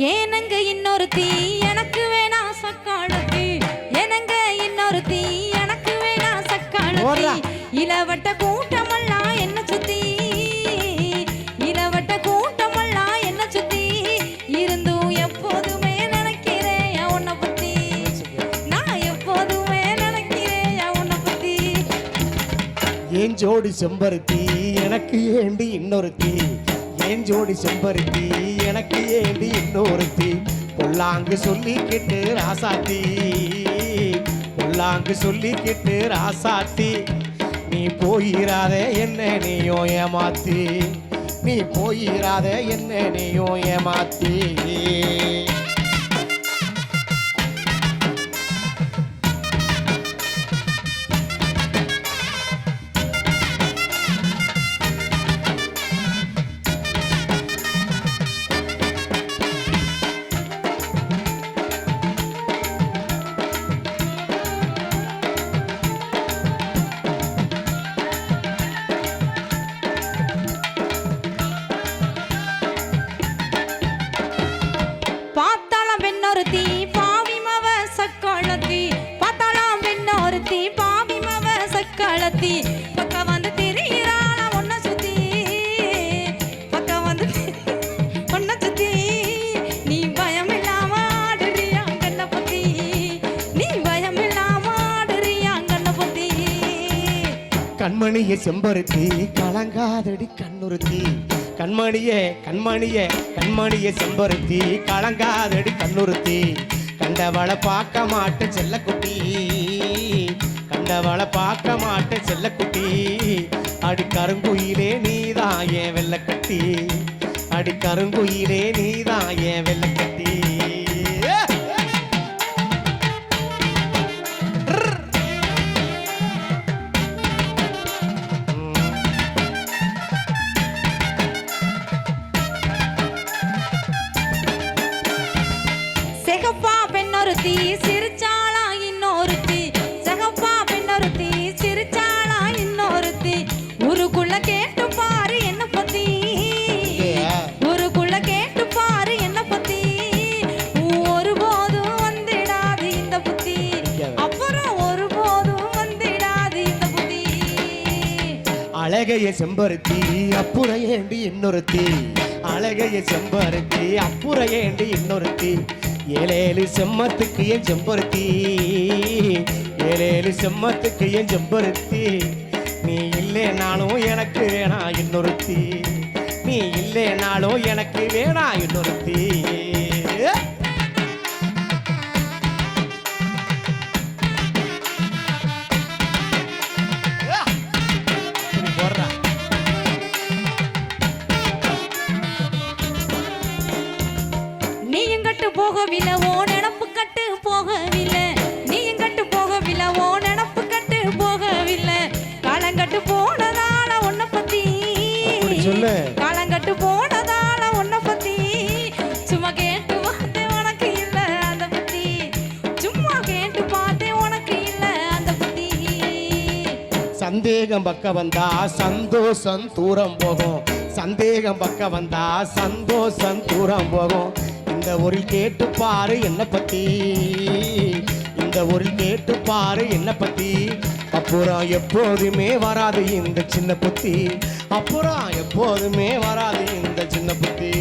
ஏனங்க இன்னொருத்தி எனக்கு வேணா சக்காலத்தி, எனங்க இன்னொருத்தி எனக்கு வேணா சக்காலத்தி, இளவட்ட கூட்டமெல்லாம் என்ன சுத்தி, இளவட்ட கூட்டமெல்லாம் என்ன சுத்தி, இருந்தும் எப்போதுமே நினைக்கிறேன் உன்னை பத்தி, நான் எப்போதுமே நினைக்கிறேன் உன்னை பத்தி. ஏன் ஜோடி செம்பருத்தி எனக்கு ஏண்டி இன்னொருத்தி, ஏன் ஜோடி செம்பருத்தி எனக்கு ஏண்டி இன்னொருத்தி, பொல்லாங்கு சொல்லிக்கிட்டு ராசாத்தி, பொல்லாங்கு சொல்லிக்கிட்டு ராசாத்தி, நீ போயிராத என்ன நீயோ ஏமாத்தி, நீ போயிராத என்ன நீயோ ஏமாத்தி. பார்த்தாலாம் பெண்ணொருத்தி பாவிமவ சக்காலத்தி, பார்த்தாலாம் பெண்ணொருத்தி பாவிமவ சக்காலத்தி, பக்கம் வந்து திரியிறாள ஒன்ன சுத்தி, பக்கம் வந்து ஒன்ன சுத்தி, நீ பயம் இல்லாம ஆடுறியா கண்ண பத்தி, நீ பயம் இல்லாம ஆடுறியா கண்ண பத்தி. கண்மணியே செம்பருத்தி கலங்காதடி கண்ணுறுத்தி, கண்மணியே கண்மணியே கண்மணியே செம்பருத்தி கலங்காதடி கண்ணுறுத்தி, கண்டவளை பார்க்க மாட்டேன் செல்லக்குட்டி, கண்டவளை பார்க்க மாட்டேன் செல்லக்குட்டி, அடி கருங்குயிலே நீதான் ஏன் வெள்ளக்கட்டி, அடி கருங்குயிலே நீதான் ஏன் வெள்ளக்கட்டி. செகப்பா பெண்ணொருத்தி சிரிச்சாளா இன்னொருத்தி, செகப்பா பெண்ணொருத்தி சிரிச்சாளா இன்னொருத்தி, ஊருக்குள்ள கேட்டு பாரு என்ன பத்தி, ஊருக்குள்ள கேட்டு பாரு என்ன பத்தி, ஒருபோதும் வந்திடாது இந்த புத்தி, அப்புறம் ஒருபோதும் வந்திடாது இந்த புத்தி. அழகைய செம்பருத்தி அப்புற ஏண்டி இன்னொருத்தி, அழகைய செம்பருத்தி அப்புற ஏண்டி இன்னொருத்தி, ஏழேழு செம்மத்துக்கு ஏன் செம்பருத்தி, ஏழேழு செம்மத்துக்கு ஏன் செம்பருத்தி, நீ இல்லைனாலும் எனக்கு வேணா இன்னொருத்தி, நீ இல்லைனாலும் எனக்கு வேணா இன்னொருத்தி. நீயும் கட்டு போகவில்லை ஓ நினப்பு கட்டு போகவில்லை, நீயும் கட்டு போகவில்லை ஓ நினப்பு கட்டு போகவில்லை, காலங்கட்டு போனதால உன்னை பத்தி சொல்லு, காலங்கட்டு போனதால உன்னை பத்தி, சும்மா கேட்டு பார்த்தேன் உனக்கு இல்ல அந்த பத்தி, சும்மா கேட்டு பார்த்தேன் உனக்கு இல்ல அந்த பத்தி. சந்தேகம் பக்க வந்தா சந்தோஷம் தூரம் போகும், சந்தேகம் பக்க வந்தா சந்தோஷம் தூரம் போகும், இந்த ஒரு கேட்டு பாரு என்ன பத்தி, இந்த ஒரு கேட்டு பாரு என்ன பத்தி, அப்புறம் எப்போதுமே வராது இந்த சின்ன புத்தி, அப்புறம் எப்போதுமே வராது இந்த சின்ன புத்தி.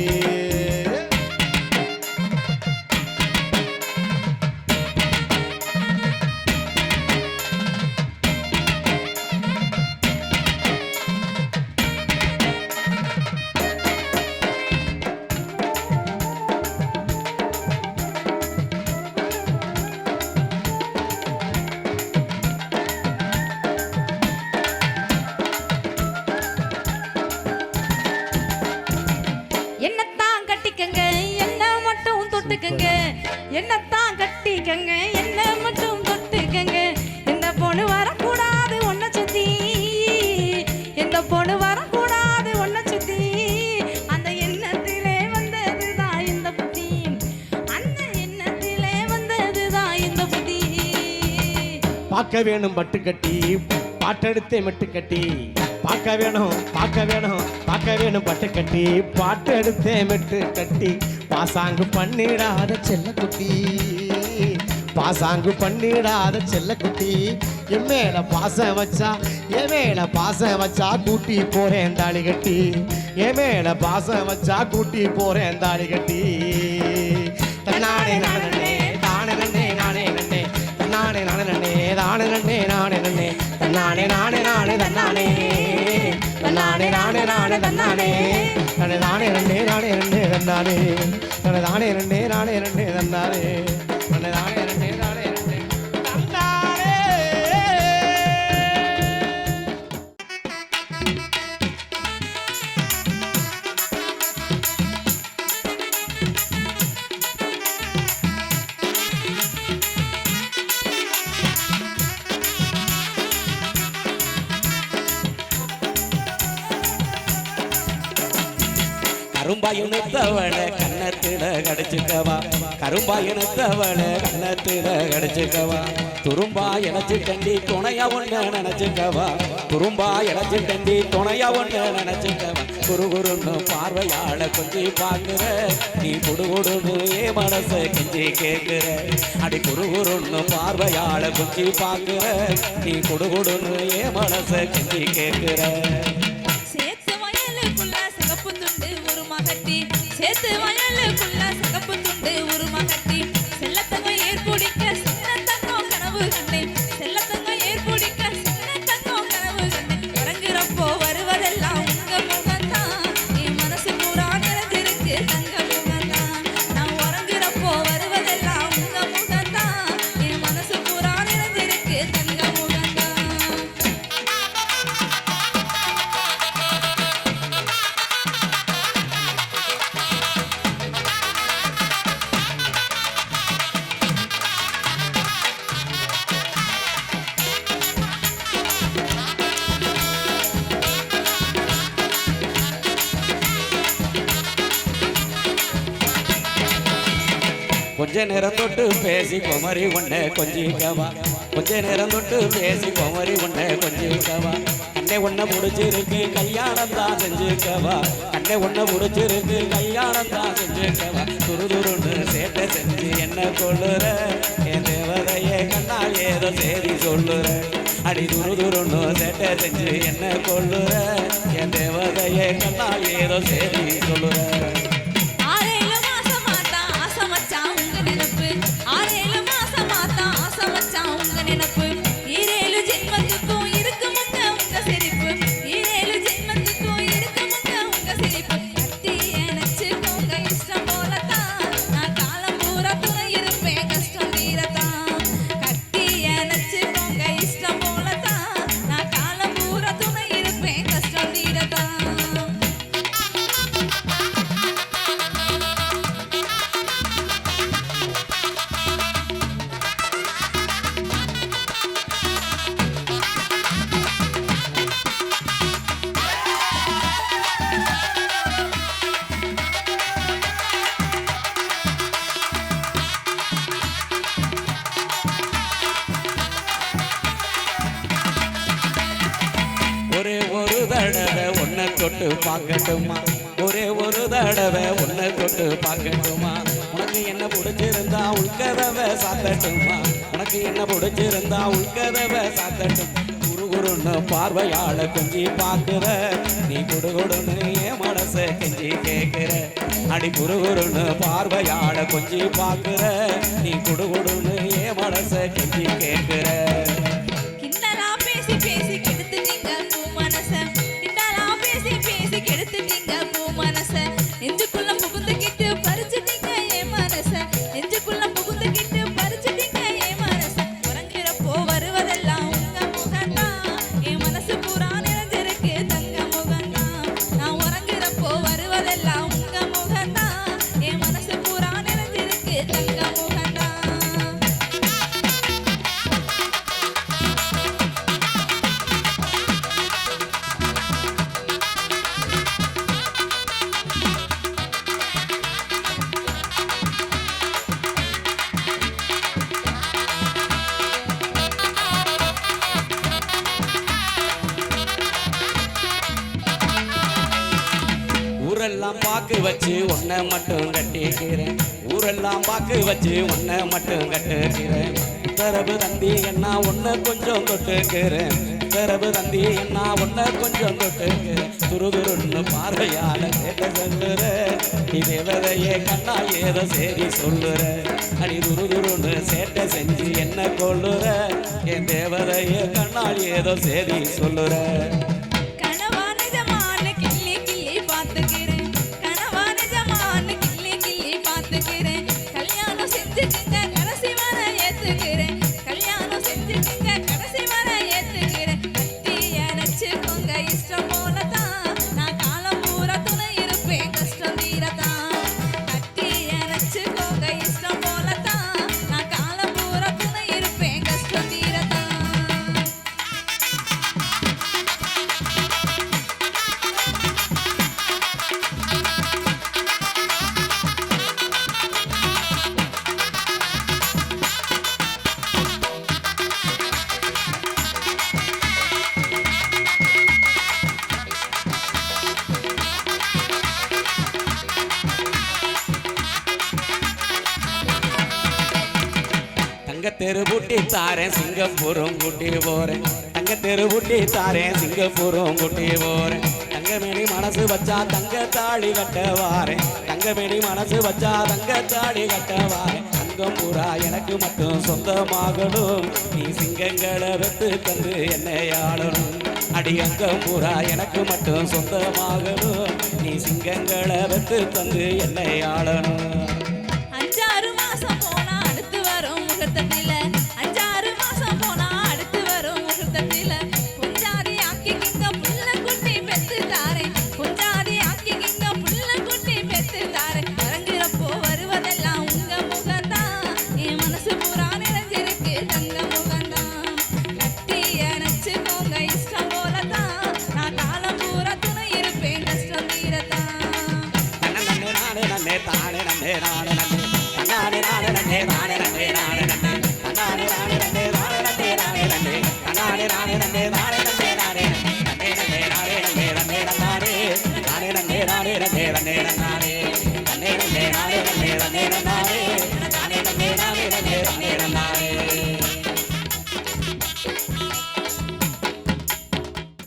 என்னத்தான் பார்க்க வேணும் பட்டு கட்டி பாட்டெடுத்தே மெட்டு கட்டி பார்க்க வேணும் பார்க்க வேணும் பார்க்க வேணும் பட்டு கட்டி பாட்டு எடுத்தே மெட்டு கட்டி பாசாங்கு பண்ணிடாத செல்லக்குட்டி பாசாங்கு பண்ணிடாத செல்லக்குட்டி என் மேல பாசம் வச்சா என் மேல பாசம் வச்சா கூட்டி போறேன் தாலி கட்டி என் மேல பாசம் வச்சா கூட்டி போறேன் தாலி கட்டி தன்னானே நானே தானே நன்னே நானே நன்னே தன்னானே நானே நன்னே தானே நன்னே நானே நன்னே தன்னானே நானே நானே தன்னானே தன்னானே நானே நானே தன்னானே தனே தானே நன்னே நானே நன்னே தன்னானே தனே தானே நன்னே நானே நன்னே தன்னானே தனே தானே நன்னே நானே நன்னே தன்னானே. கரும்பாயினத்தவள கண்ணத்தில கடிச்சுக்கவா கரும்பாயினத்தவள கண்ணத்தில கடிச்சுக்கவா துரும்பா இணைச்சு கண்டி துணையா ஒண்ணு நினைச்சுக்கவா துரும்பா இணைச்சு கண்டி துணையா ஒண்ணு நினைச்சுக்கவா குறுகுறுன்னு பார்வையாள கொஞ்சி பாக்குற நீ குடுகுடுன்னு ஏ மனச கெஞ்சி கேட்கிற அடி குறுகுறுன்னு பார்வையாள கொஞ்சி பாக்குற நீ குடுகுடுன்னு ஏ மனச கெஞ்சி கேட்கிற சேத்து வயலுக்குள்ள சிகப்பு துண்டு ஒரு மகட்டி சேத்து வயலுக்குள்ள சிகப்பு துண்டு ஒரு மகட்டி செல்லத்தங்கம் ஏற்புடிக்க சின்ன தங்கம் கனவு கண்டேன் செல்லத்தங்கம் ஏற்புடிக்க சின்ன தங்கம் கனவு கண்டேன் உறங்குறப்போ வருவதெல்லாம் உங்க முகம்தான் என் மனசு பூரா நிறைஞ்சிருக்கு தங்க முகம்தான் நான் உறங்குறப்போ வருவதெல்லாம் உங்க முகம்தான் என் மனசு பூரா நிறைஞ்சிருக்கு தங்க முகம்தான். கொஞ்ச நேரம் தொட்டு பேசி குமரி உன்னை கொஞ்சிக்கவா கொஞ்ச நேரம் தொட்டு பேசி குமரி உன்னை கொஞ்சிக்கவா கண்ணை உன்னை முடிச்சிருக்கு கல்யாணம் தான் செஞ்சுக்கவா கண்ணை உன்னை முடிச்சிருக்கு கல்யாணம் தான் செஞ்சுக்கவா துருதுருன்னு சேட்டை செஞ்சு என்ன கொள்ளுற என் தேவதையே கண்ணால் ஏதோ செய்தி சொல்லுற அடி துருதுருன்னு சேட்டை செஞ்சு என்ன கொள்ளுற என் தேவதையே கண்ணால் ஏதோ செய்தி சொல்லுற. ஆறேழு மாசமாத்தான் ஆசை மச்சான் உங்க நினைப்பு ஆறேழு மாசமாத்தான் ஆசை மச்சான் உங்க நினைப்பு ஈரேழு ஜென்மத்துக்கும் இருக்குமுங்க உங்க சிரிப்பு ஈரேழு ஜென்மத்துக்கும் இருக்குமுங்க உங்க சிரிப்பு கட்டி நினைச்சுக்கோங்க இஷ்டம் போலத்தான் நான் காலம் பூரா துணை இருப்பேன் கஷ்டம் தீரத்தான் கட்டி நினைச்சுக்கோங்க இஷ்டம் போலத்தான் நான் காலம் பூரா துணை இருப்பேன் கஷ்டம் தீரத்தான். ஒரே ஒரு தடவை உன்னை தொட்டு பார்க்கட்டுமா ஒரே ஒரு தடவை உன்னை தொட்டு பார்க்கட்டுமா உனக்கு என்ன பிடிச்சிருந்தா உள்கதவை சாத்தட்டுமா உனக்கு என்ன பிடிச்சிருந்தா உள்கதவை சாத்தட்டும் குறுகுறுன்னு பார்வையாள கொஞ்சி பார்க்கிற நீ குடுகுடுன்னு என் மனச கெஞ்சி கேட்கிற அடி குறுகுறுன்னு பார்வையாள கொஞ்சி பார்க்கிற நீ குடுகுடுன்னு என் மனச கெஞ்சி கேட்கிற. கிண்டலா பேசி பேசி கெடுத்துட்டீங்க பூ மனச கிண்டலா பேசி பேசி கெடுத்துட்டீங்க பூ மனச நெஞ்சுக்குள்ள புகுந்துக்கிட்டு பறிச்சுட்டீங்க என் மனச நெஞ்சுக்குள்ள புகுந்துக்கிட்டு பறிச்சுட்டீங்க என் மனச உறங்குறப்போ வருவதெல்லாம் உங்க முகம்தான் என் மனசு பூரா நிறைஞ்சிருக்கு தங்க முகம்தான் நான் உறங்குறப்போ வருவதெல்லாம் உங்க முகம்தான் என் மனசு பூரா நிறைஞ்சிருக்கு தங்க முகம்தான். பாக்கு வச்சு உன்னை மட்டும் கட்டிக்கிறேன் ஊரெல்லாம் பாக்கு வச்சு உன்னை மட்டும் கட்டுக்கிறேன் உத்தரவு தந்தி என்ன உன்னை கொஞ்சம் தொட்டுக்கிறேன் உத்தரவு தந்தி என்ன உன்னை கொஞ்சம் தொட்டுக்கிறேன் துருதுருன்னு பார்வையால கேட்ட சொல்லுற நீ தேவதையே கண்ணால் ஏதோ சரி சொல்லுற அடி துருதுருன்னு சேட்டை செஞ்சு என்ன கொள்ளுற என் தேவதையே கண்ணால் ஏதோ சரி சொல்லுற கனவா நிஜமான கிள்ளி கிள்ளி பார்த்துக்கிறேன் கனவா நிஜமான கிள்ளி கிள்ளி பார்த்துக்கிறேன் கல்யாணம் செஞ்சுக்கிங்க கடைசி வர ஏத்துக்கிறேன் கல்யாணம் செஞ்சுக்கிங்க கடைசி வர ஏத்துக்கிறேன் கட்டி அணைச்சுக்கோங்க இஷ்டம் போலதான் நான் காலம் பூரா துணை இருப்பேன் கஷ்டம் தீரதான் கட்டி அணைச்சுக்கோங்க இஷ்டம் போலதான் நான் காலம் பூரா துணை இருப்பேன் கஷ்டம் தீரதான் தங்க தெரு பூட்டி தாரேன் சிங்கப்பூரும் கூட்டி போறேன் தங்க தெரு பூட்டி தாரேன் சிங்கப்பூரும் கூட்டி போறேன் தங்கமேனி மனசு வச்சா தங்க தாடி கட்ட வாரேன் தங்கமேனி மனசு வச்சா தங்க தாடி கட்ட வாரேன் தங்கம் பூரா எனக்கு மட்டும் சொந்தமாகணும் நீ சிங்கங்களை வெத்து தந்து என்னை ஆளணும் அடி அங்கம் பூரா எனக்கு மட்டும் சொந்தமாகணும் நீ சிங்கங்களை வெத்து தந்து என்னை ஆளணும் 5-6 மாசம் போனா அடுத்து வரும் முகூர்த்தத்தில 5-6 மாசம் போனா அடுத்து வரும் முகூர்த்தத்தில புஞ்சாதி ஆக்கிக்கிங்க புள்ள குட்டி பெத்து தாரேன் புஞ்சாதி ஆக்கிக்கிங்க புள்ள குட்டி பெத்து தாரேன் அரங்குறப்போ வருவதெல்லாம் உங்க முகம்தான் என் மனசு பூரா நிறைஞ்சிருக்கு தங்க முகம்தான் கட்டி அணைச்சுக்கோங்க இஷ்டம் போலதான் நான் காலம் பூரா துணை இருப்பேன் கஷ்டம் தீரத்தான் நானே